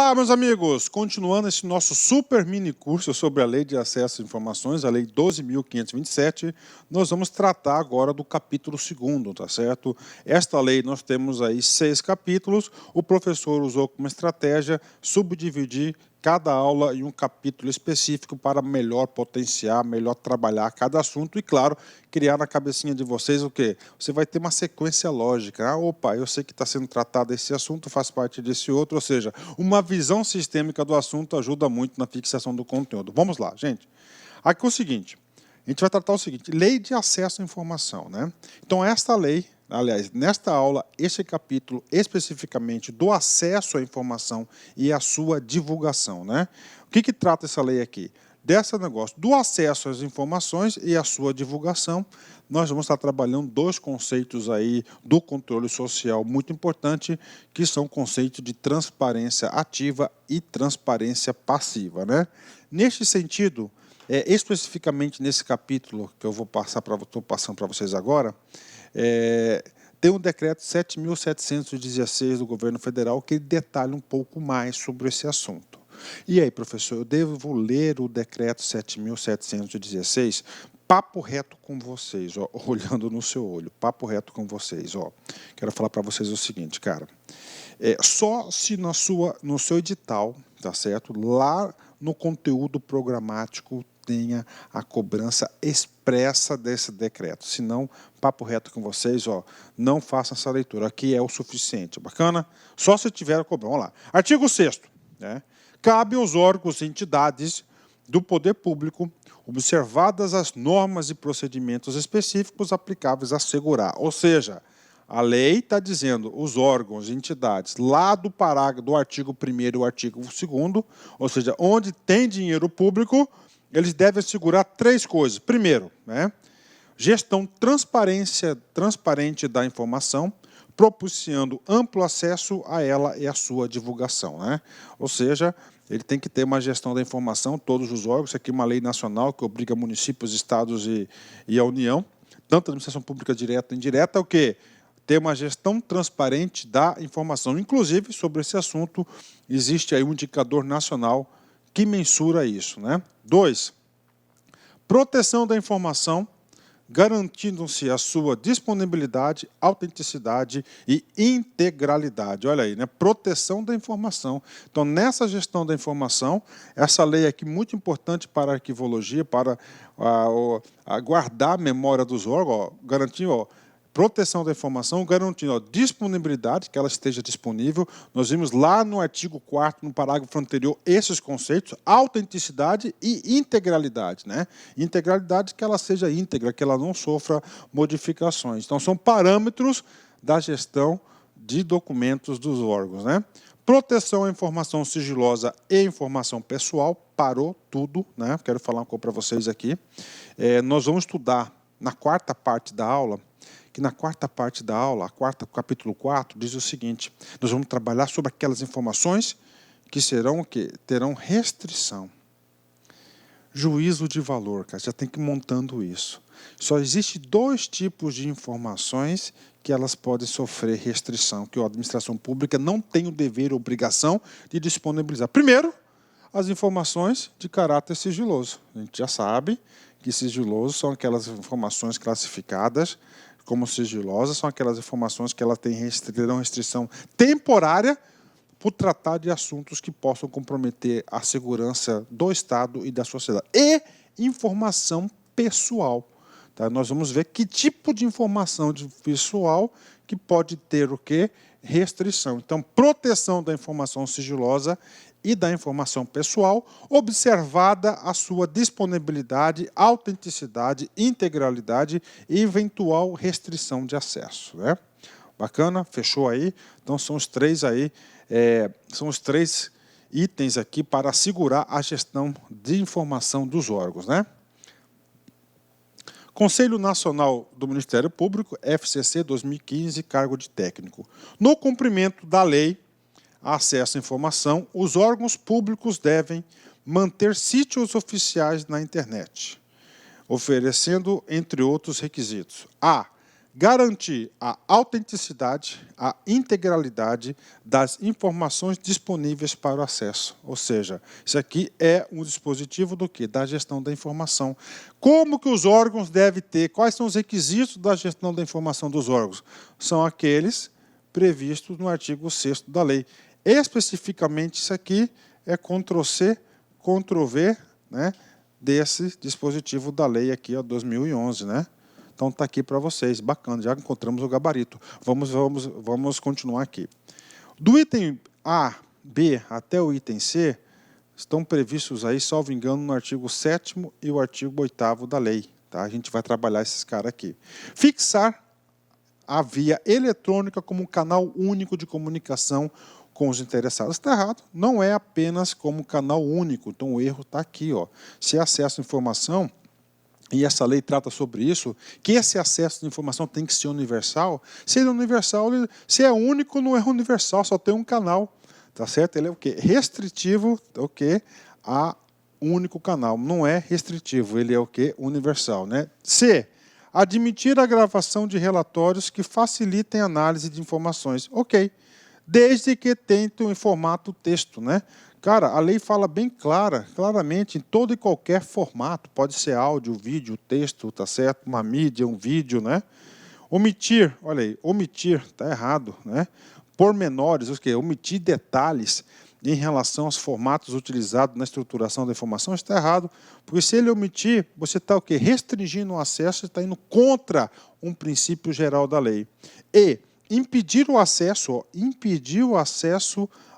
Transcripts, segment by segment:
Olá, meus amigos! Continuando esse nosso super mini curso sobre a Lei de Acesso a Informações, a Lei 12.527, nós vamos tratar agora do capítulo 2º, tá certo? Esta lei nós temos aí 6 capítulos, o professor usou como estratégia subdividir cada aula em um capítulo específico para melhor potenciar, melhor trabalhar cada assunto e, claro, criar na cabecinha de vocês o quê? Você vai ter uma sequência lógica. Opa, eu sei que está sendo tratado esse assunto, faz parte desse outro, ou seja, uma visão sistêmica do assunto ajuda muito na fixação do conteúdo. Vamos lá, gente. Aqui é o seguinte, a gente vai tratar o seguinte, lei de acesso à informação, né? Então, esta lei, aliás, nesta aula, esse capítulo especificamente do acesso à informação e a sua divulgação, né? O que trata essa lei aqui? Desse negócio do acesso às informações e a sua divulgação, nós vamos estar trabalhando dois conceitos aí do controle social muito importante, que são conceitos de transparência ativa e transparência passiva, né? Neste sentido, especificamente nesse capítulo que eu vou passar estou passando para vocês agora, tem o decreto 7.716 do governo federal que detalha um pouco mais sobre esse assunto. E aí, professor, eu devo ler o decreto 7.716? Papo reto com vocês, ó, olhando no seu olho, papo reto com vocês. Ó. Quero falar para vocês o seguinte, cara. Só se no seu edital, tá certo? Lá no conteúdo programático tenha a cobrança expressa desse decreto. Se não, papo reto com vocês, ó, não façam essa leitura. Aqui é o suficiente. Bacana? Só se tiver a cobrança. Vamos lá. Artigo 6º, né? Cabe aos órgãos e entidades do poder público, observadas as normas e procedimentos específicos aplicáveis a assegurar. Ou seja, a lei está dizendo os órgãos e entidades lá do parágrafo do artigo 1º e o artigo 2º, ou seja, onde tem dinheiro público, eles devem assegurar 3 coisas. Primeiro, né, gestão transparente da informação, propiciando amplo acesso a ela e a sua divulgação, né? Ou seja, ele tem que ter uma gestão da informação, todos os órgãos, isso aqui é uma lei nacional que obriga municípios, estados e a União, tanto a administração pública direta e indireta, o quê? Ter uma gestão transparente da informação. Inclusive, sobre esse assunto, existe aí um indicador nacional que mensura isso, né? 2, proteção da informação, garantindo-se a sua disponibilidade, autenticidade e integralidade. Olha aí, né? Proteção da informação. Então, nessa gestão da informação, essa lei aqui muito importante para a arquivologia, para guardar a memória dos órgãos, garantir, proteção da informação, garantindo disponibilidade, que ela esteja disponível. Nós vimos lá no artigo 4º, no parágrafo anterior, esses conceitos, autenticidade e integralidade, né? Integralidade, que ela seja íntegra, que ela não sofra modificações. Então, são parâmetros da gestão de documentos dos órgãos, né? Proteção à informação sigilosa e informação pessoal, parou tudo, né? Quero falar um pouco para vocês aqui. Nós vamos estudar na 4ª parte da aula, que na 4ª parte da aula, capítulo 4, diz o seguinte, nós vamos trabalhar sobre aquelas informações que serão o quê? Terão restrição. Juízo de valor, cara, já tem que ir montando isso. Só existe 2 tipos de informações que elas podem sofrer restrição, que a administração pública não tem o dever ou obrigação de disponibilizar. Primeiro, as informações de caráter sigiloso. A gente já sabe que sigiloso são aquelas informações classificadas como sigilosas, são aquelas informações que ela terão restrição temporária por tratar de assuntos que possam comprometer a segurança do Estado e da sociedade. E informação pessoal. Tá? Nós vamos ver que tipo de informação pessoal que pode ter o quê? Restrição. Então, proteção da informação sigilosa e da informação pessoal, observada a sua disponibilidade, autenticidade, integralidade e eventual restrição de acesso, né? Bacana? Fechou aí? Então são os 3 aí, são os 3 itens aqui para assegurar a gestão de informação dos órgãos, né? Conselho Nacional do Ministério Público, FCC 2015, cargo de técnico. No cumprimento da lei, acesso à informação, os órgãos públicos devem manter sítios oficiais na internet, oferecendo, entre outros requisitos, a. garantir a autenticidade, a integralidade das informações disponíveis para o acesso. Ou seja, isso aqui é um dispositivo do quê? Da gestão da informação. Como que os órgãos devem ter? Quais são os requisitos da gestão da informação dos órgãos? São aqueles previstos no artigo 6º da lei. Especificamente, isso aqui é Ctrl+C, Ctrl+V, né, desse dispositivo da lei aqui, ó, 2011, né? Então está aqui para vocês, bacana, já encontramos o gabarito. Vamos continuar aqui. Do item A, B até o item C, estão previstos aí, salvo engano, no artigo 7º e o artigo 8º da lei. Tá? A gente vai trabalhar esses caras aqui. Fixar a via eletrônica como um canal único de comunicação com os interessados. Está errado, não é apenas como canal único, então o erro está aqui. Ó. Se acesso à informação, e essa lei trata sobre isso, que esse acesso de informação tem que ser universal. Se ele é universal, se é único, não é universal, só tem um canal. Tá certo? Ele é o quê? Restritivo, o quê? A único canal. Não é restritivo, ele é o quê? Universal, né? C. Admitir a gravação de relatórios que facilitem a análise de informações. Ok. Desde que tentem em formato texto, né? Cara, a lei fala bem claramente, em todo e qualquer formato, pode ser áudio, vídeo, texto, tá certo? Uma mídia, um vídeo, né? Omitir, olha aí, omitir, tá errado, né? Pormenores, o quê? Omitir detalhes em relação aos formatos utilizados na estruturação da informação, está errado, porque se ele omitir, você está o quê? Restringindo o acesso e está indo contra um princípio geral da lei. E impedir o acesso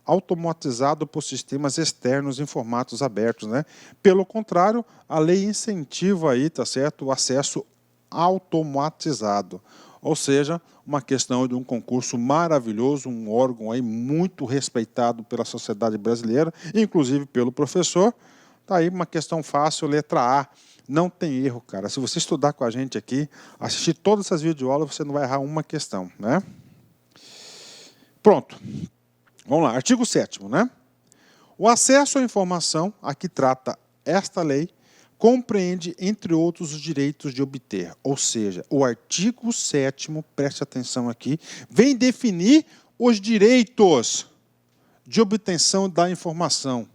automatizado por sistemas externos em formatos abertos, né? Pelo contrário, a lei incentiva aí, tá certo, o acesso automatizado. Ou seja, uma questão de um concurso maravilhoso, um órgão aí muito respeitado pela sociedade brasileira, inclusive pelo professor. Tá aí uma questão fácil, letra A. Não tem erro, cara. Se você estudar com a gente aqui, assistir todas essas videoaulas, você não vai errar uma questão, né? Pronto. Vamos lá, artigo 7º, né? O acesso à informação, aqui trata esta lei, compreende, entre outros, os direitos de obter. Ou seja, o artigo 7º, preste atenção aqui, vem definir os direitos de obtenção da informação.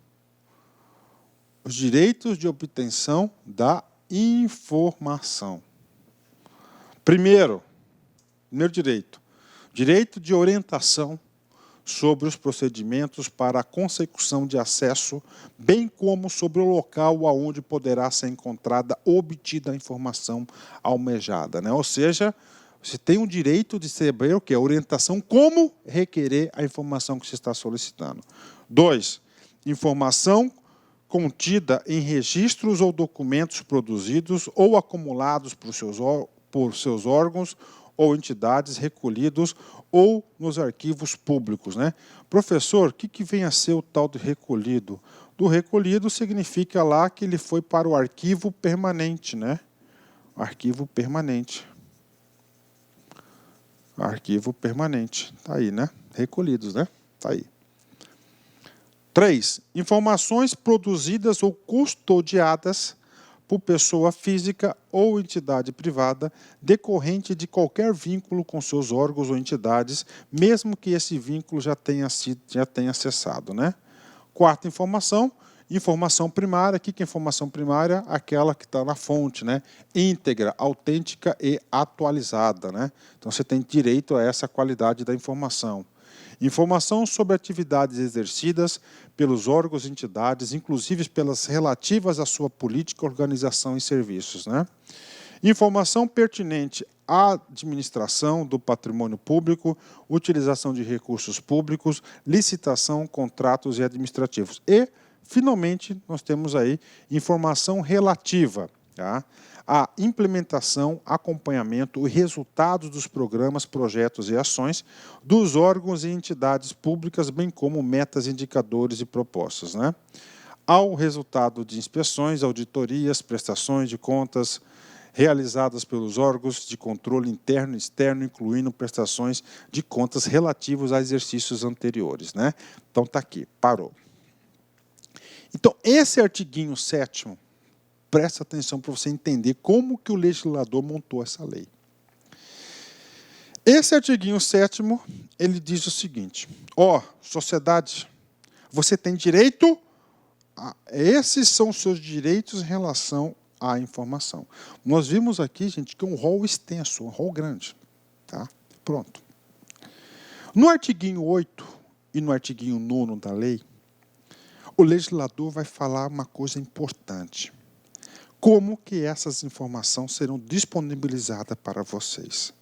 Os direitos de obtenção da informação. Primeiro direito, direito de orientação sobre os procedimentos para a consecução de acesso, bem como sobre o local aonde poderá ser encontrada ou obtida a informação almejada, né? Ou seja, você tem o direito de saber o que? A orientação, como requerer a informação que você está solicitando. 2. Informação contida em registros ou documentos produzidos ou acumulados por seus órgãos ou entidades recolhidos ou nos arquivos públicos, né? Professor, o que vem a ser o tal de recolhido? Do recolhido significa lá que ele foi para o arquivo permanente, né? Arquivo permanente. Arquivo permanente. Está aí, né? Recolhidos, né? Está aí. 3. Informações produzidas ou custodiadas por pessoa física ou entidade privada, decorrente de qualquer vínculo com seus órgãos ou entidades, mesmo que esse vínculo já tenha cessado, né? 4. Informação primária. O que é informação primária? Aquela que está na fonte, né? Íntegra, autêntica e atualizada, né? Então você tem direito a essa qualidade da informação. Informação sobre atividades exercidas pelos órgãos e entidades, inclusive pelas relativas à sua política, organização e serviços, né? Informação pertinente à administração do patrimônio público, utilização de recursos públicos, licitação, contratos e administrativos. E, finalmente, nós temos aí informação relativa, tá? A implementação, acompanhamento e resultados dos programas, projetos e ações dos órgãos e entidades públicas, bem como metas, indicadores e propostas, né? Ao resultado de inspeções, auditorias, prestações de contas realizadas pelos órgãos de controle interno e externo, incluindo prestações de contas relativos a exercícios anteriores, né? Então está aqui, parou. Então, esse artiguinho 7º, presta atenção para você entender como que o legislador montou essa lei. Esse artiguinho 7º, ele diz o seguinte: sociedade, você tem direito esses são os seus direitos em relação à informação. Nós vimos aqui, gente, que é um rol extenso, um rol grande. Tá? Pronto. No artiguinho 8 e no artiguinho 9º da lei, o legislador vai falar uma coisa importante. Como que essas informações serão disponibilizadas para vocês?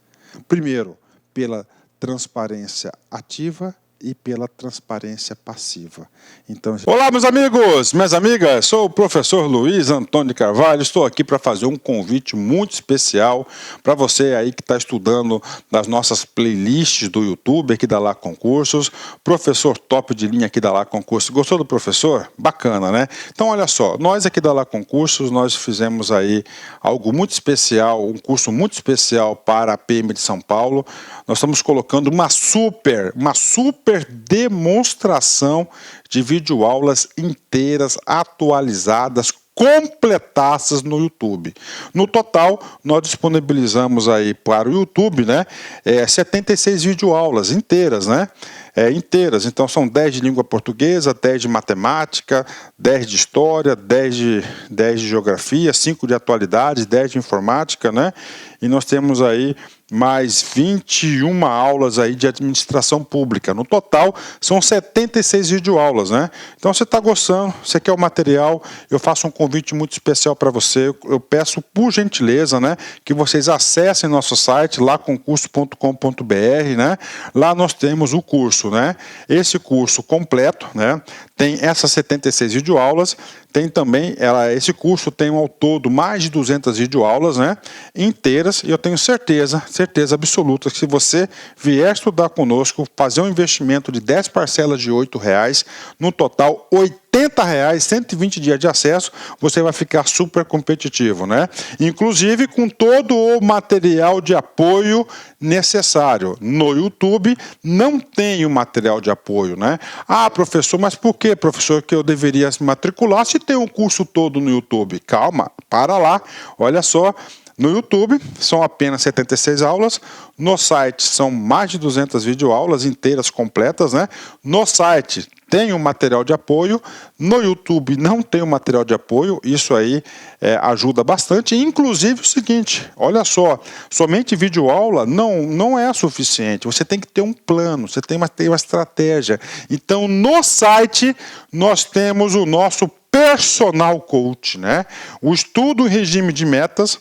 Primeiro, pela transparência ativa e pela transparência passiva. Então, olá, meus amigos, minhas amigas, sou o professor Luiz Antônio de Carvalho, estou aqui para fazer um convite muito especial para você aí que está estudando nas nossas playlists do YouTube, aqui da Lá Concursos, professor top de linha aqui da Lá Concursos. Gostou do professor? Bacana, né? Então, olha só, nós aqui da Lá Concursos, nós fizemos aí algo muito especial, um curso muito especial para a PM de São Paulo. Nós estamos colocando uma super demonstração de videoaulas inteiras, atualizadas, completadas no YouTube. No total, nós disponibilizamos aí para o YouTube, né, 76 videoaulas inteiras, né? Inteiras. Então, são 10 de língua portuguesa, 10 de matemática, 10 de história, 10 de geografia, 5 de atualidades, 10 de informática, né? E nós temos aí mais 21 aulas aí de administração pública. No total, são 76 videoaulas, né? Então, você está gostando, você quer o material, eu faço um convite muito especial para você. Eu peço, por gentileza, né, que vocês acessem nosso site, laconcurso.com.br, né? Lá nós temos o curso, né? Esse curso completo, né? Tem essas 76 videoaulas, tem também, esse curso tem ao todo mais de 200 videoaulas, né, inteiras, e eu tenho certeza absoluta que se você vier estudar conosco, fazer um investimento de 10 parcelas de R$8, no total R$80, 120 dias de acesso, você vai ficar super competitivo, né? Inclusive com todo o material de apoio necessário. No YouTube não tem o material de apoio, né? Ah, professor, mas por que, professor, que eu deveria se matricular se tem um curso todo no YouTube? Calma, para lá, olha só. No YouTube são apenas 76 aulas, no site são mais de 200 videoaulas inteiras, completas, né? No site tem um material de apoio, no YouTube não tem um material de apoio, isso aí ajuda bastante. Inclusive o seguinte, olha só, somente videoaula não é suficiente, você tem que ter um plano, você tem uma estratégia. Então no site nós temos o nosso personal coach, né? O estudo em regime de metas.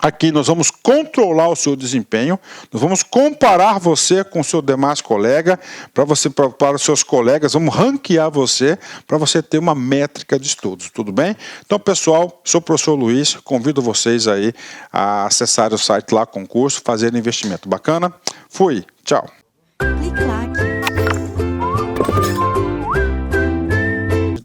Aqui nós vamos controlar o seu desempenho, nós vamos comparar você com o seu demais colega, para os seus colegas, vamos ranquear você para você ter uma métrica de estudos, tudo bem? Então, pessoal, sou o professor Luiz, convido vocês aí a acessar o site Lá Concurso, fazer investimento. Bacana? Fui, tchau.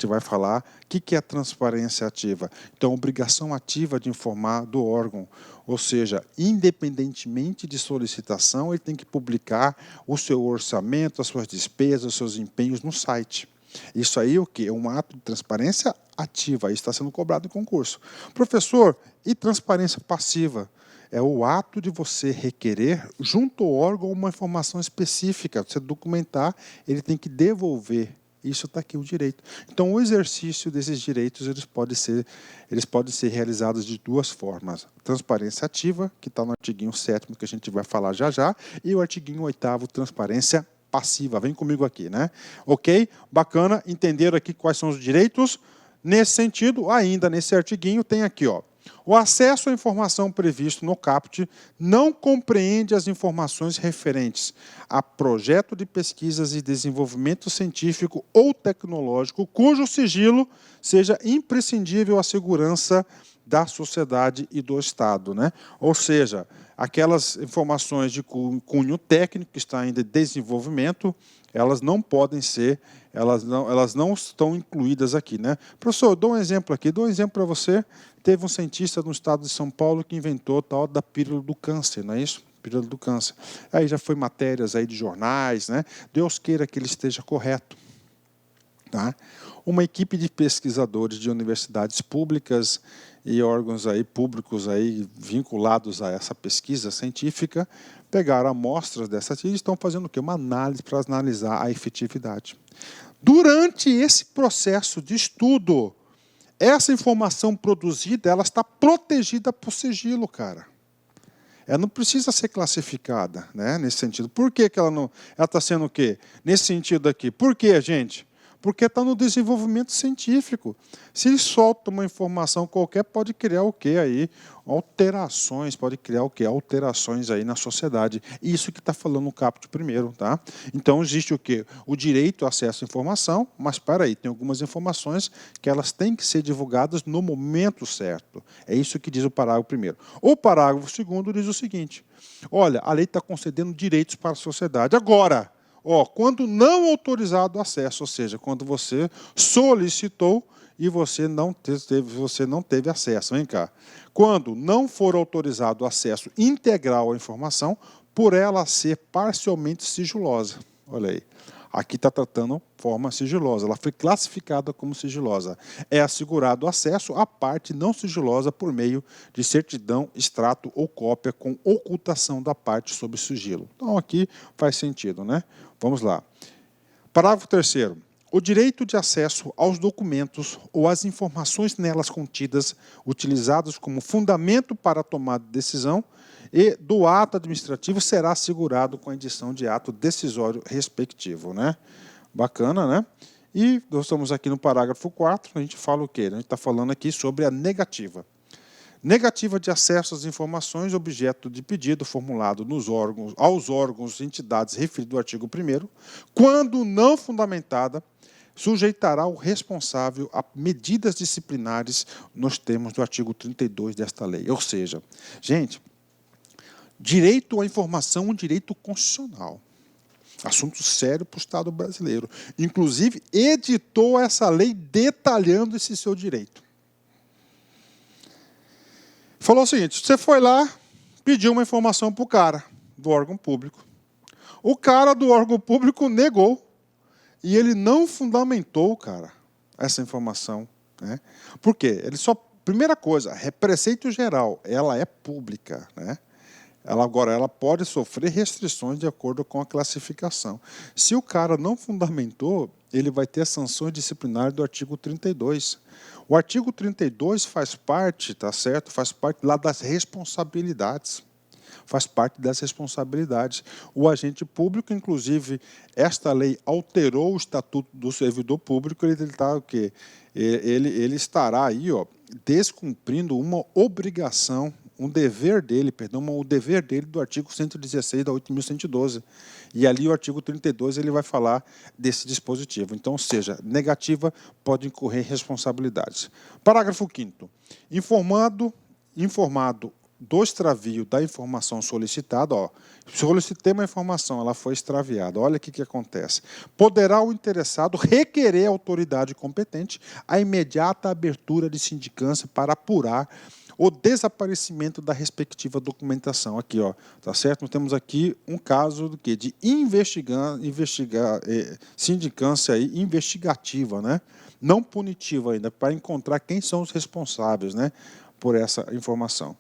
Vai falar o que é a transparência ativa. Então, obrigação ativa de informar do órgão, ou seja, independentemente de solicitação, ele tem que publicar o seu orçamento, as suas despesas, os seus empenhos no site. Isso aí o quê? É um ato de transparência ativa, isso está sendo cobrado em concurso. Professor, e transparência passiva? É o ato de você requerer, junto ao órgão, uma informação específica, você documentar, ele tem que devolver. Isso está aqui o direito. Então, o exercício desses direitos eles podem ser realizados de duas formas. Transparência ativa, que está no artiguinho 7º, que a gente vai falar já já, e o artiguinho 8º, transparência passiva. Vem comigo aqui, né? Ok? Bacana, entenderam aqui quais são os direitos? Nesse sentido, ainda nesse artiguinho, tem aqui, ó. O acesso à informação previsto no caput não compreende as informações referentes a projeto de pesquisas e desenvolvimento científico ou tecnológico cujo sigilo seja imprescindível à segurança da sociedade e do Estado, né? Ou seja, aquelas informações de cunho técnico que está ainda em desenvolvimento, elas não podem ser, elas não estão incluídas aqui, né? Professor, eu dou um exemplo aqui, dou um exemplo para você. Teve um cientista no estado de São Paulo que inventou a tal da pílula do câncer, não é isso? Pílula do câncer. Aí já foi matérias aí de jornais, né? Deus queira que ele esteja correto. Tá? Uma equipe de pesquisadores de universidades públicas e órgãos aí públicos aí vinculados a essa pesquisa científica pegaram amostras dessas e estão fazendo o quê? Uma análise para analisar a efetividade. Durante esse processo de estudo, essa informação produzida ela está protegida por sigilo, cara. Ela não precisa ser classificada, né, nesse sentido. Por que ela não? Ela está sendo o quê? Nesse sentido aqui. Por quê, gente? Porque está no desenvolvimento científico. Se ele solta uma informação qualquer, pode criar o quê aí? Alterações, pode criar o quê? Alterações aí na sociedade. Isso que está falando no capítulo primeiro, tá? Então existe o quê? O direito ao acesso à informação, mas para aí, tem algumas informações que elas têm que ser divulgadas no momento certo. É isso que diz o parágrafo primeiro. O parágrafo segundo diz o seguinte: olha, a lei está concedendo direitos para a sociedade. Agora, quando não autorizado o acesso, ou seja, quando você solicitou e você não teve acesso. Vem cá. Quando não for autorizado o acesso integral à informação, por ela ser parcialmente sigilosa. Olha aí. Aqui está tratando forma sigilosa. Ela foi classificada como sigilosa. É assegurado acesso à parte não sigilosa por meio de certidão, extrato ou cópia com ocultação da parte sob sigilo. Então, aqui faz sentido, né? Vamos lá. Parágrafo 3º. O direito de acesso aos documentos ou às informações nelas contidas, utilizados como fundamento para a tomada de decisão e do ato administrativo, será assegurado com a edição de ato decisório respectivo, né? Bacana, né? E nós estamos aqui no parágrafo 4º, a gente fala o quê? A gente está falando aqui sobre a negativa. Negativa de acesso às informações objeto de pedido formulado aos órgãos e entidades referidos no artigo 1º, quando não fundamentada, sujeitará o responsável a medidas disciplinares nos termos do artigo 32 desta lei. Ou seja, gente, direito à informação é um direito constitucional. Assunto sério para o Estado brasileiro. Inclusive, editou essa lei detalhando esse seu direito. Falou o seguinte: você foi lá, pediu uma informação para o cara do órgão público. O cara do órgão público negou. E ele não fundamentou, cara, essa informação. Né? Por quê? Ele só, primeira coisa, preceito geral, ela é pública. Né? Ela pode sofrer restrições de acordo com a classificação. Se o cara não fundamentou, ele vai ter sanções disciplinares do artigo 32. O artigo 32 faz parte, tá certo? Faz parte lá das responsabilidades. Faz parte das responsabilidades. O agente público, inclusive, esta lei alterou o Estatuto do Servidor Público, ele está o quê? Ele estará aí, descumprindo uma obrigação, o dever dele do artigo 116 da 8.112. E ali o artigo 32 ele vai falar desse dispositivo. Então, ou seja, negativa pode incorrer responsabilidades. Parágrafo 5º. Informado do extravio da informação solicitada, solicitei uma informação, ela foi extraviada, olha o que acontece. Poderá o interessado requerer à autoridade competente a imediata abertura de sindicância para apurar o desaparecimento da respectiva documentação. Aqui, tá certo? Nós temos aqui um caso do quê? De sindicância aí, investigativa, né? Não punitiva ainda, para encontrar quem são os responsáveis, né, por essa informação.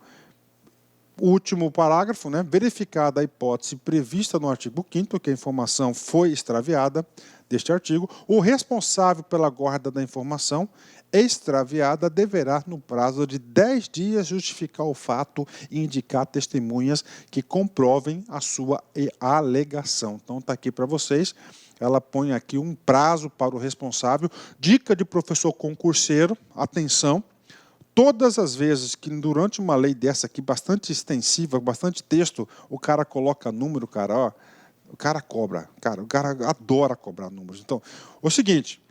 O último parágrafo, né, verificada a hipótese prevista no artigo 5º, que a informação foi extraviada deste artigo, o responsável pela guarda da informação extraviada deverá, no prazo de 10 dias, justificar o fato e indicar testemunhas que comprovem a sua alegação. Então, está aqui para vocês. Ela põe aqui um prazo para o responsável. Dica de professor concurseiro, atenção. Todas as vezes que durante uma lei dessa aqui, bastante extensiva, bastante texto, o cara coloca número, o cara cobra. O cara adora cobrar números. Então, o seguinte,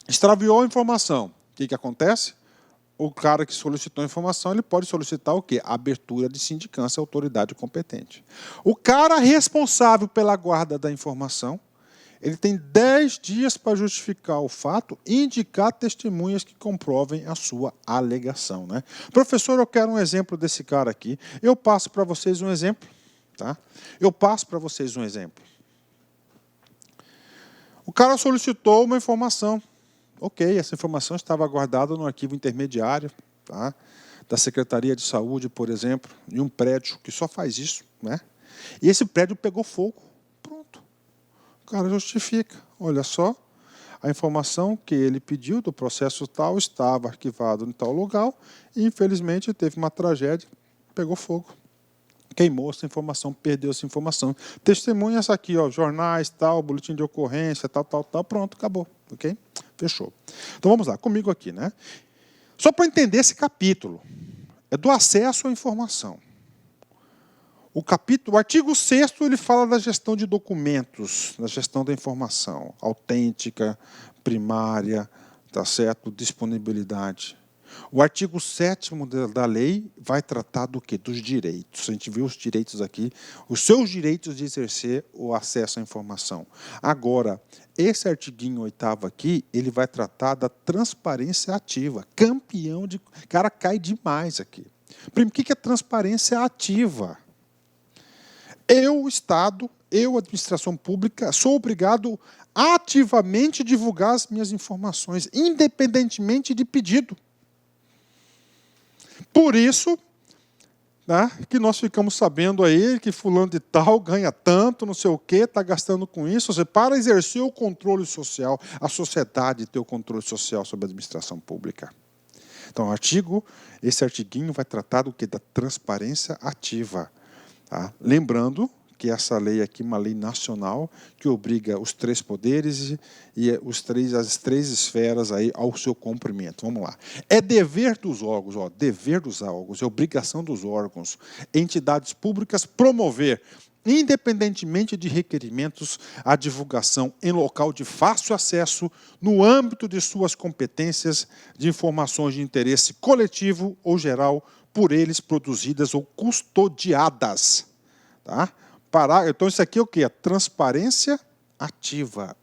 extraviou a informação. O que acontece? O cara que solicitou a informação, ele pode solicitar o quê? A abertura de sindicância à autoridade competente. O cara responsável pela guarda da informação, ele tem 10 dias para justificar o fato e indicar testemunhas que comprovem a sua alegação. Né? Professor, eu quero um exemplo desse cara aqui. Eu passo para vocês um exemplo. Tá? Eu passo para vocês um exemplo. O cara solicitou uma informação. Ok, essa informação estava guardada no arquivo intermediário, tá? Da Secretaria de Saúde, por exemplo, em um prédio que só faz isso, né? E esse prédio pegou fogo. Pronto. O cara justifica. Olha só, a informação que ele pediu do processo tal estava arquivado em tal lugar e, infelizmente, teve uma tragédia, pegou fogo. Queimou essa informação, perdeu essa informação. Testemunhas aqui, ó, jornais, tal, boletim de ocorrência, tal, pronto, acabou, ok? Fechou. Então vamos lá, comigo aqui, né? Só para entender esse capítulo, é do acesso à informação. O artigo 6º, ele fala da gestão de documentos, da gestão da informação, autêntica, primária, tá certo? Disponibilidade. O artigo 7º da lei vai tratar do quê? Dos direitos. A gente viu os direitos aqui, os seus direitos de exercer o acesso à informação. Agora, esse artiguinho 8º aqui, ele vai tratar da transparência ativa. Campeão de... Cara, cai demais aqui. Primeiro, o que é transparência ativa? Eu, Estado, eu, administração pública, sou obrigado a ativamente divulgar as minhas informações, independentemente de pedido. Por isso, né, que nós ficamos sabendo aí que fulano de tal ganha tanto, não sei o quê, está gastando com isso. Ou seja, para exercer o controle social, a sociedade ter o controle social sobre a administração pública. Então, esse artiguinho vai tratar do quê? Da transparência ativa. Tá? Lembrando que essa lei aqui é uma lei nacional que obriga os 3 poderes e as 3 esferas aí ao seu cumprimento. Vamos lá. É dever dos órgãos, ó, dever dos órgãos, é obrigação dos órgãos, entidades públicas promover, independentemente de requerimentos, a divulgação em local de fácil acesso, no âmbito de suas competências, de informações de interesse coletivo ou geral, por eles produzidas ou custodiadas. Tá? Então, isso aqui é o quê? A transparência ativa.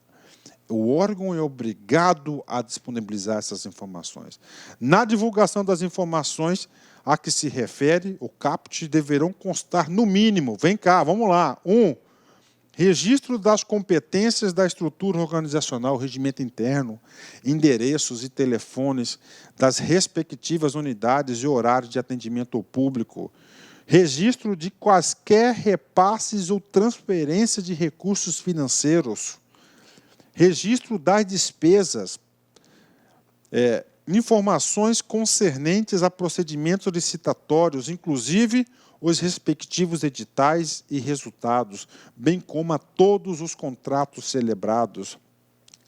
O órgão é obrigado a disponibilizar essas informações. Na divulgação das informações a que se refere, o CAPT deverão constar, no mínimo, vem cá, vamos lá, 1. Registro das competências da estrutura organizacional, regimento interno, endereços e telefones das respectivas unidades e horários de atendimento ao público. Registro de quaisquer repasses ou transferência de recursos financeiros. Registro das despesas. Informações concernentes a procedimentos licitatórios, inclusive os respectivos editais e resultados, bem como a todos os contratos celebrados.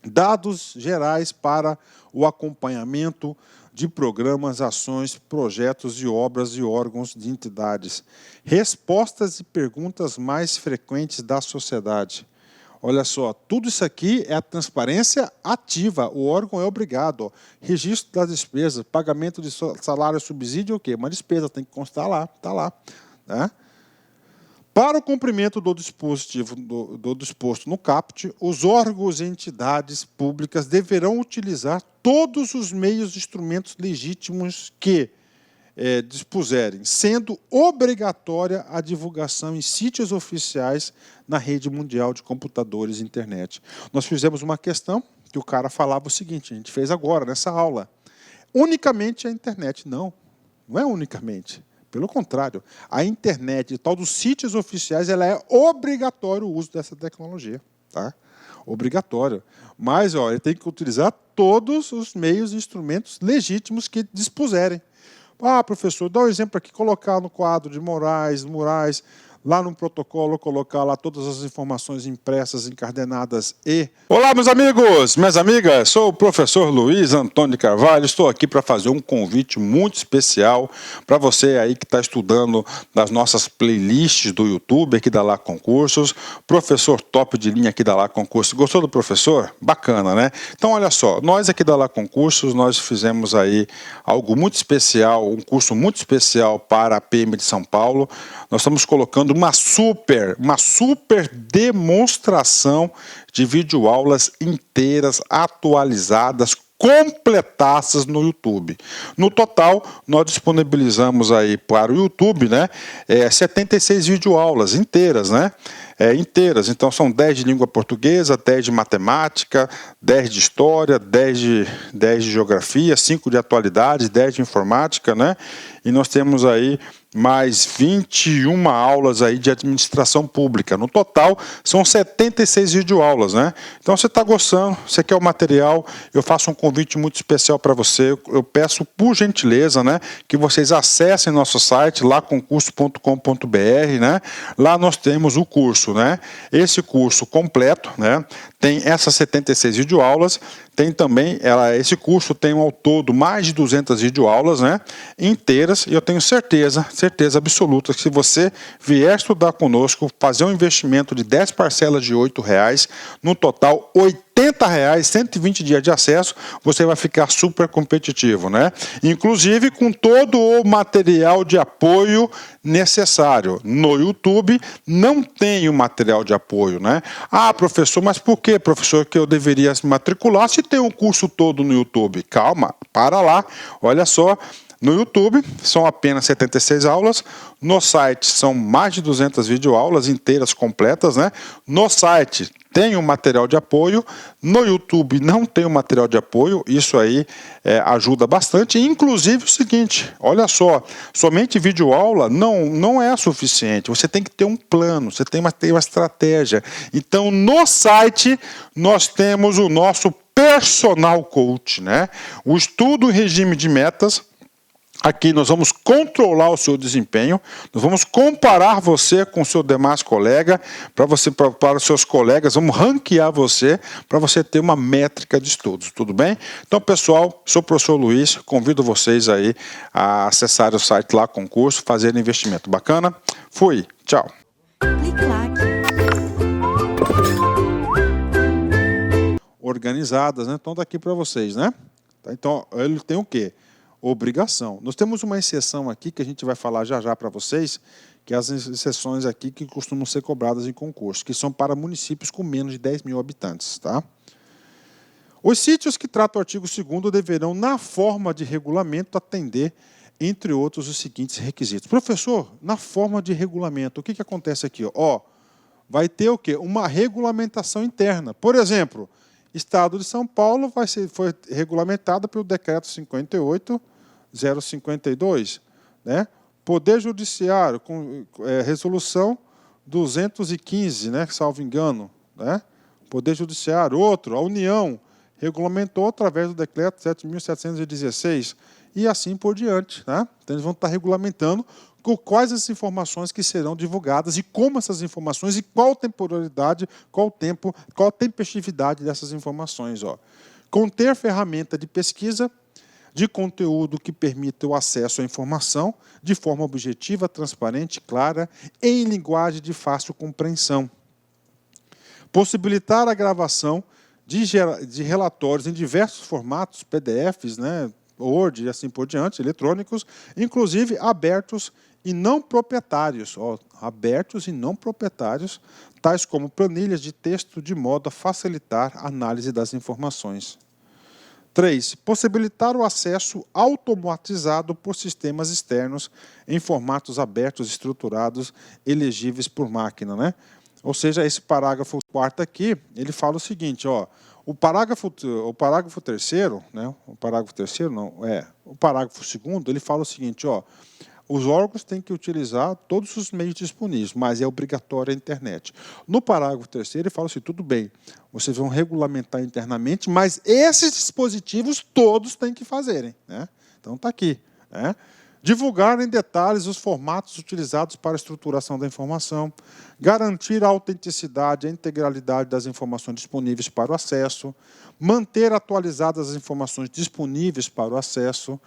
Dados gerais para o acompanhamento de programas, ações, projetos e obras e órgãos de entidades. Respostas e perguntas mais frequentes da sociedade. Olha só, tudo isso aqui é a transparência ativa. O órgão é obrigado. Ó, registro das despesas, pagamento de salário, subsídio, o quê? Uma despesa, tem que constar lá, está lá. Né? Para o cumprimento do disposto no CAPT, os órgãos e entidades públicas deverão utilizar todos os meios e instrumentos legítimos que dispuserem, sendo obrigatória a divulgação em sítios oficiais na rede mundial de computadores e internet. Nós fizemos uma questão que o cara falava o seguinte, a gente fez agora, nessa aula, unicamente a internet. Não, não é unicamente. Pelo contrário, a internet e tal dos sítios oficiais, ela é obrigatório o uso dessa tecnologia. Tá? Obrigatório. Mas ele tem que utilizar todos os meios e instrumentos legítimos que dispuserem. Professor, dá um exemplo aqui, colocar no quadro de murais, lá no protocolo, colocar lá todas as informações impressas, encadernadas e... Olá, meus amigos, minhas amigas, sou o professor Luiz Antônio de Carvalho, estou aqui para fazer um convite muito especial para você aí que está estudando nas nossas playlists do YouTube, aqui da Lá Concursos, professor top de linha aqui da Lá Concursos. Gostou do professor? Bacana, né? Então, olha só, nós aqui da Lá Concursos, nós fizemos aí algo muito especial, um curso muito especial para a PM de São Paulo. Nós estamos colocando uma super demonstração de videoaulas inteiras, atualizadas, completadas no YouTube. No total, nós disponibilizamos aí para o YouTube, né, 76 videoaulas inteiras, né? inteiras. Então, são 10 de língua portuguesa, 10 de matemática, 10 de história, 10 de geografia, 5 de atualidades, 10 de informática, né? E nós temos aí mais 21 aulas aí de administração pública. No total, são 76 videoaulas, né? Então, você está gostando, você quer o material, eu faço um convite muito especial para você. Eu peço, por gentileza, né, que vocês acessem nosso site, laconcurso.com.br, né? Lá nós temos o curso, né? Esse curso completo, né? Tem essas 76 videoaulas, tem também, esse curso tem ao todo mais de 200 videoaulas, né, inteiras, e eu tenho certeza absoluta que se você vier estudar conosco, fazer um investimento de 10 parcelas de R$ 8,00, no total R$ 80,00, 120 dias de acesso, você vai ficar super competitivo, né? Inclusive com todo o material de apoio necessário. No YouTube não tem o material de apoio, né? Ah, professor, mas por que, professor, que eu deveria me matricular se tem um curso todo no YouTube? Calma, para lá, olha só. No YouTube são apenas 76 aulas, no site são mais de 200 videoaulas inteiras, completas, né? No site tem um material de apoio, no YouTube não tem um material de apoio, isso aí ajuda bastante. Inclusive o seguinte, olha só, somente videoaula não é suficiente, você tem que ter um plano, você tem que ter uma estratégia. Então no site nós temos o nosso personal coach, né? O estudo em regime de metas. Aqui nós vamos controlar o seu desempenho, nós vamos comparar você com o seu demais colega, para os seus colegas, vamos ranquear você, para você ter uma métrica de estudos, tudo bem? Então, pessoal, sou o professor Luiz, convido vocês aí a acessar o site lá, concurso, fazer investimento. Bacana? Fui, tchau. Organizadas, né? Então, daqui para vocês, né? Então, ele tem o quê? Obrigação. Nós temos uma exceção aqui que a gente vai falar já para vocês, que é as exceções aqui que costumam ser cobradas em concurso, que são para municípios com menos de 10 mil habitantes. Tá? Os sítios que tratam o artigo 2º deverão, na forma de regulamento, atender, entre outros, os seguintes requisitos. Professor, na forma de regulamento, o que acontece aqui? Ó, vai ter o quê? Uma regulamentação interna. Por exemplo, Estado de São Paulo foi regulamentada pelo Decreto 58.052, né? Poder Judiciário, com resolução 215, né? Salvo engano, né? Poder Judiciário, outro, a União, regulamentou através do Decreto 7.716, e assim por diante, né? Então, eles vão estar regulamentando quais as informações que serão divulgadas e como essas informações e qual temporalidade, qual tempo, qual tempestividade dessas informações. Ó. Conter ferramenta de pesquisa de conteúdo que permita o acesso à informação de forma objetiva, transparente, clara, em linguagem de fácil compreensão. Possibilitar a gravação de relatórios em diversos formatos, PDFs, né, Word e assim por diante, eletrônicos, inclusive abertos e não proprietários, abertos e não proprietários, tais como planilhas de texto, de modo a facilitar a análise das informações. 3. Possibilitar o acesso automatizado por sistemas externos em formatos abertos, estruturados, elegíveis por máquina, né? Ou seja, esse parágrafo 4º aqui, ele fala o seguinte, ó, o parágrafo 3º, né? O parágrafo 2º, ele fala o seguinte, ó, os órgãos têm que utilizar todos os meios disponíveis, mas é obrigatória a internet. No parágrafo 3º, ele fala assim, tudo bem, vocês vão regulamentar internamente, mas esses dispositivos todos têm que fazerem, né? Então está aqui, né? Divulgar em detalhes os formatos utilizados para a estruturação da informação, garantir a autenticidade e a integralidade das informações disponíveis para o acesso, manter atualizadas as informações disponíveis para o acesso,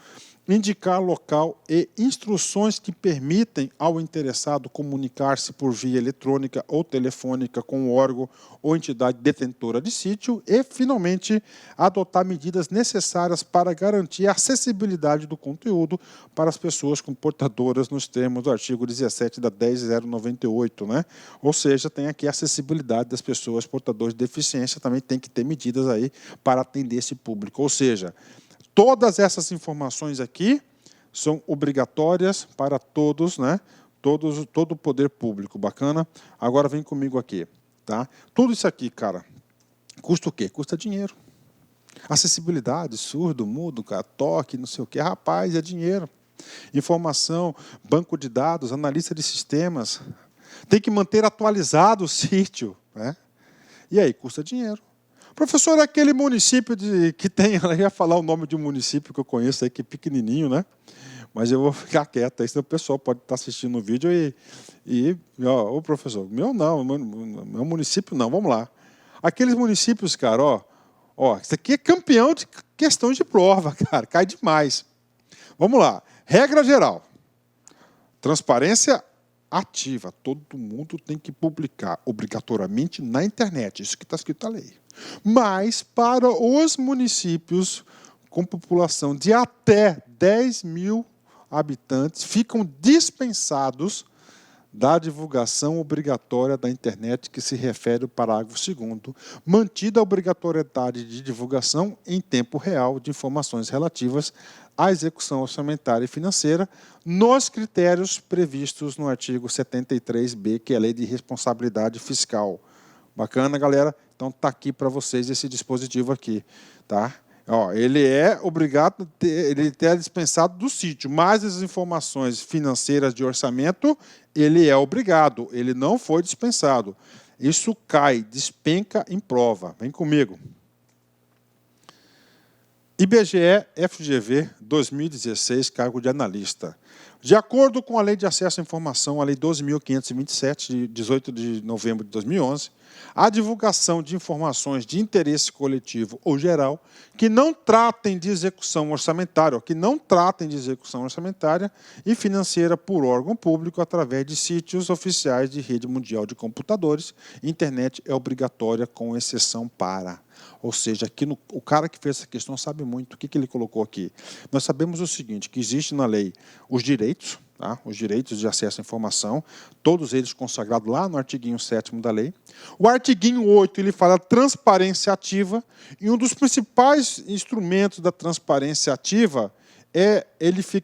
indicar local e instruções que permitem ao interessado comunicar-se por via eletrônica ou telefônica com o órgão ou entidade detentora de sítio e, finalmente, adotar medidas necessárias para garantir a acessibilidade do conteúdo para as pessoas portadoras nos termos do artigo 17 da 10.098, né? Ou seja, tem aqui a acessibilidade das pessoas portadoras de deficiência, também tem que ter medidas aí para atender esse público. Ou seja, todas essas informações aqui são obrigatórias para todos, né? todo o poder público. Bacana? Agora vem comigo aqui. Tá? Tudo isso aqui, cara, custa o quê? Custa dinheiro. Acessibilidade, surdo, mudo, cara, toque, não sei o quê. Rapaz, é dinheiro. Informação, banco de dados, analista de sistemas. Tem que manter atualizado o sítio. Né? E aí, custa dinheiro. Professor, é aquele município que tem... Eu ia falar o nome de um município que eu conheço aí, que é pequenininho, né? Mas eu vou ficar quieto, aí senão o pessoal pode estar assistindo o vídeo ô professor, meu não, meu município não, vamos lá. Aqueles municípios, cara, isso aqui é campeão de questões de prova, cara, cai demais. Vamos lá, regra geral, transparência ativa, todo mundo tem que publicar obrigatoriamente na internet, isso que está escrito na lei. Mas para os municípios com população de até 10 mil habitantes, ficam dispensados da divulgação obrigatória da internet que se refere ao parágrafo 2º, mantida a obrigatoriedade de divulgação em tempo real de informações relativas à execução orçamentária e financeira nos critérios previstos no artigo 73b, que é a Lei de Responsabilidade Fiscal. Bacana, galera? Então está aqui para vocês esse dispositivo aqui, tá? Ele é obrigado, ele é dispensado do sítio, mas as informações financeiras de orçamento, ele é obrigado, ele não foi dispensado. Isso cai, despenca em prova. Vem comigo. IBGE FGV 2016, cargo de analista. De acordo com a Lei de Acesso à Informação, a Lei 12.527, de 18 de novembro de 2011, a divulgação de informações de interesse coletivo ou geral que não tratem de execução orçamentária, e financeira por órgão público através de sítios oficiais de rede mundial de computadores, internet é obrigatória com exceção para... Ou seja, aqui o cara que fez essa questão sabe muito. O que ele colocou aqui? Nós sabemos o seguinte, que existe na lei os direitos, tá? Os direitos de acesso à informação, todos eles consagrados lá no artiguinho 7º da lei. O artiguinho 8, ele fala transparência ativa, e um dos principais instrumentos da transparência ativa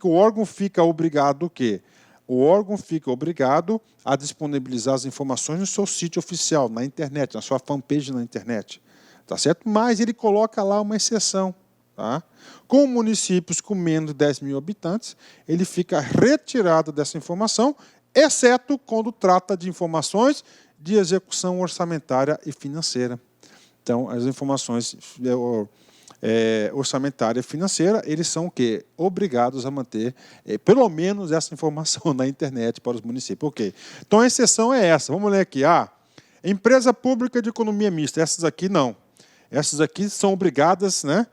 o órgão fica obrigado o quê? O órgão fica obrigado a disponibilizar as informações no seu sítio oficial, na internet, na sua fanpage na internet. Tá certo? Mas ele coloca lá uma exceção. Tá? Com municípios com menos de 10 mil habitantes, ele fica retirado dessa informação, exceto quando trata de informações de execução orçamentária e financeira. Então, as informações orçamentária e financeira, eles são o quê? Obrigados a manter pelo menos essa informação na internet para os municípios. Ok. Então, a exceção é essa. Vamos ler aqui. Empresa pública de economia mista. Essas aqui não. Essas aqui são obrigadas, né?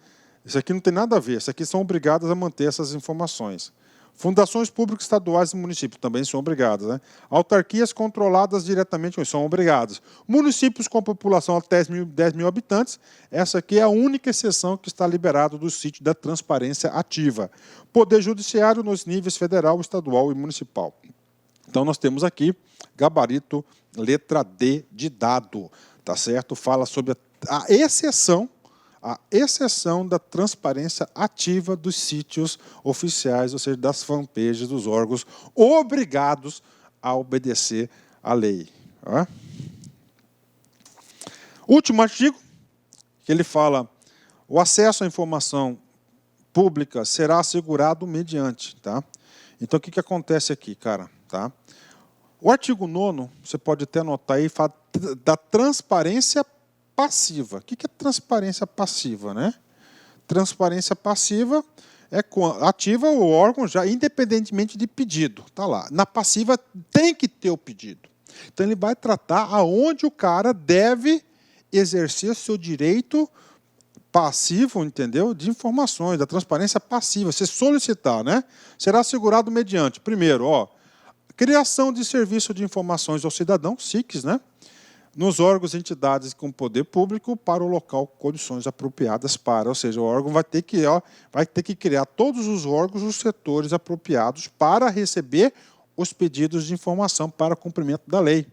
Isso aqui não tem nada a ver. Essas aqui são obrigadas a manter essas informações. Fundações públicas estaduais e municípios também são obrigadas. Né? Autarquias controladas diretamente são obrigadas. Municípios com população até 10 mil habitantes, essa aqui é a única exceção que está liberada do sítio da transparência ativa. Poder judiciário nos níveis federal, estadual e municipal. Então, nós temos aqui gabarito, letra D de dado. Tá certo? Fala sobre a exceção da transparência ativa dos sítios oficiais, ou seja, das fanpages dos órgãos obrigados a obedecer à lei. Último artigo, que ele fala, o acesso à informação pública será assegurado mediante. Tá? Então, o que acontece aqui, cara? Tá? O artigo 9º, você pode até anotar aí, fala da transparência passiva. O que é transparência passiva? Né? Transparência passiva é ativa o órgão já independentemente de pedido. Tá lá. Na passiva tem que ter o pedido. Então ele vai tratar aonde o cara deve exercer seu direito passivo, entendeu? De informações, da transparência passiva. Você solicitar, né? Será assegurado mediante, primeiro, criação de serviço de informações ao cidadão, SICs, né? Nos órgãos e entidades com poder público para o local condições apropriadas para. Ou seja, o órgão vai ter que criar todos os órgãos, os setores apropriados para receber os pedidos de informação para cumprimento da lei.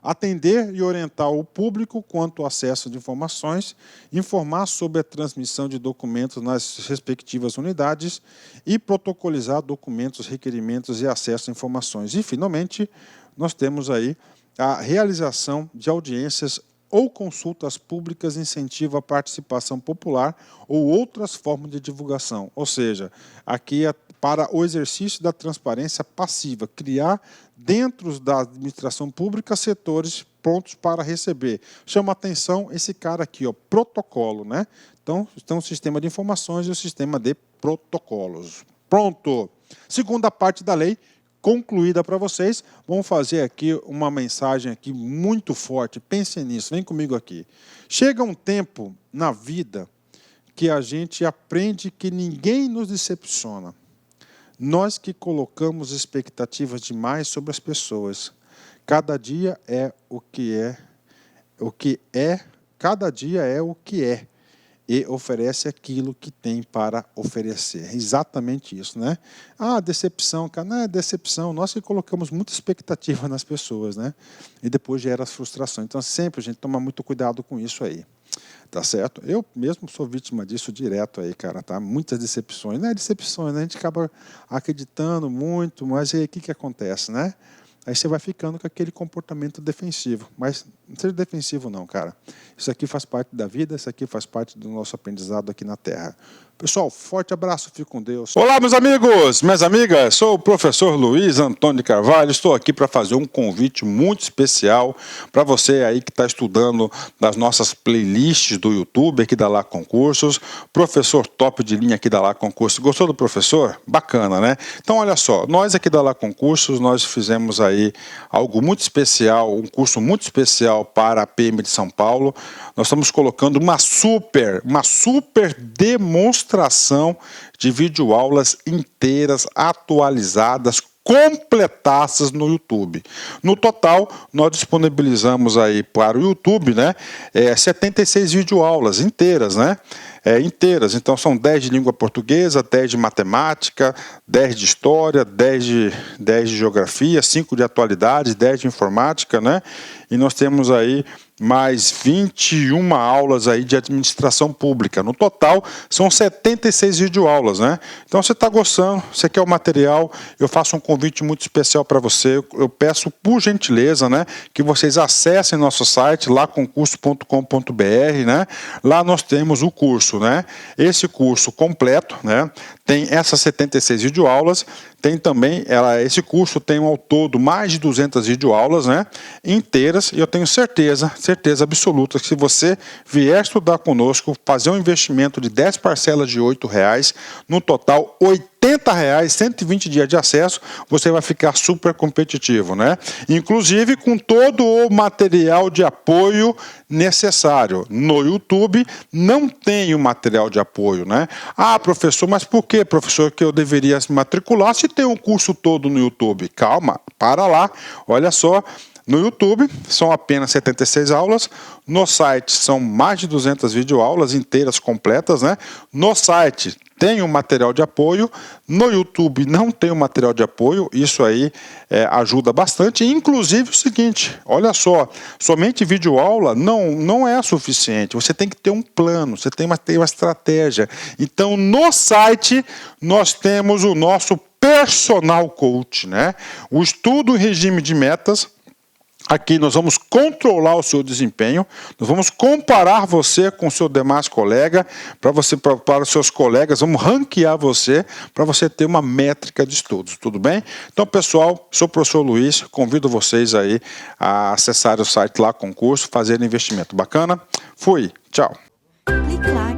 atender e orientar o público quanto ao acesso de informações, informar sobre a transmissão de documentos nas respectivas unidades e protocolizar documentos, requerimentos e acesso a informações. E, finalmente, nós temos aí a realização de audiências ou consultas públicas incentiva a participação popular ou outras formas de divulgação. Ou seja, aqui é para o exercício da transparência passiva, criar dentro da administração pública setores prontos para receber. Chama atenção esse cara aqui, ó, protocolo, né? Então, tem um sistema de informações e o sistema de protocolos. Pronto! Segunda parte da lei, concluída para vocês. Vamos fazer aqui uma mensagem aqui muito forte. Pensem nisso, vem comigo aqui. Chega um tempo na vida que a gente aprende que ninguém nos decepciona. Nós que colocamos expectativas demais sobre as pessoas. Cada dia é o que é, cada dia é o que é. E oferece aquilo que tem para oferecer. Exatamente isso, né? Ah, decepção, cara, não é decepção. Nós que colocamos muita expectativa nas pessoas, né? E depois gera as frustrações. Então, sempre a gente toma muito cuidado com isso aí. Tá certo? Eu mesmo sou vítima disso direto aí, cara, tá? Muitas decepções. Não é decepções, né? A gente acaba acreditando muito, mas aí o que acontece, né? Aí você vai ficando com aquele comportamento defensivo. Mas não seja defensivo não, cara. Isso aqui faz parte da vida, isso aqui faz parte do nosso aprendizado aqui na Terra. Pessoal, forte abraço, fique com Deus. Olá, meus amigos, minhas amigas. Sou o professor Luiz Antônio de Carvalho. Estou aqui para fazer um convite muito especial para você aí que está estudando nas nossas playlists do YouTube, aqui da Lá Concursos. Professor top de linha aqui da Lá Concursos. Gostou do professor? Bacana, né? Então, olha só, nós aqui da Lá Concursos, nós fizemos aí algo muito especial, um curso muito especial para a PM de São Paulo. Nós estamos colocando uma super demonstração de videoaulas inteiras, atualizadas, completadas no YouTube. No total, nós disponibilizamos aí para o YouTube, né, 76 videoaulas inteiras, né? Inteiras, então são 10 de língua portuguesa, 10 de matemática, 10 de história, 10 de geografia, 5 de atualidades, 10 de informática, né? E nós temos aí mais 21 aulas aí de administração pública. No total, são 76 videoaulas, né? Então, você está gostando, você quer o material, eu faço um convite muito especial para você. Eu peço, por gentileza, né, que vocês acessem nosso site, laconcurso.com.br, né? Lá nós temos o curso, né? Esse curso completo, né? Tem essas 76 videoaulas, tem também, esse curso tem ao todo mais de 200 videoaulas, né, inteiras, e eu tenho certeza absoluta que se você vier estudar conosco, fazer um investimento de 10 parcelas de R$ 8,00, no total R$ 80,00, 120 dias de acesso, você vai ficar super competitivo, né? Inclusive com todo o material de apoio necessário. No YouTube não tem o material de apoio, né? Ah, professor, mas por que, professor, que eu deveria se matricular se tem um curso todo no YouTube? Calma, para lá, olha só. No YouTube são apenas 76 aulas, no site são mais de 200 videoaulas inteiras, completas, né? No site tem um material de apoio, no YouTube não tem um material de apoio, isso aí ajuda bastante. Inclusive o seguinte, olha só, somente videoaula não é suficiente, você tem que ter um plano, você tem uma estratégia. Então no site nós temos o nosso personal coach, né? O estudo em regime de metas. Aqui nós vamos controlar o seu desempenho, nós vamos comparar você com o seu demais colega, para os seus colegas, vamos ranquear você, para você ter uma métrica de estudos, tudo bem? Então, pessoal, sou o professor Luiz, convido vocês aí a acessar o site Lá Concurso, fazer investimento. Bacana? Fui, tchau. Clique lá.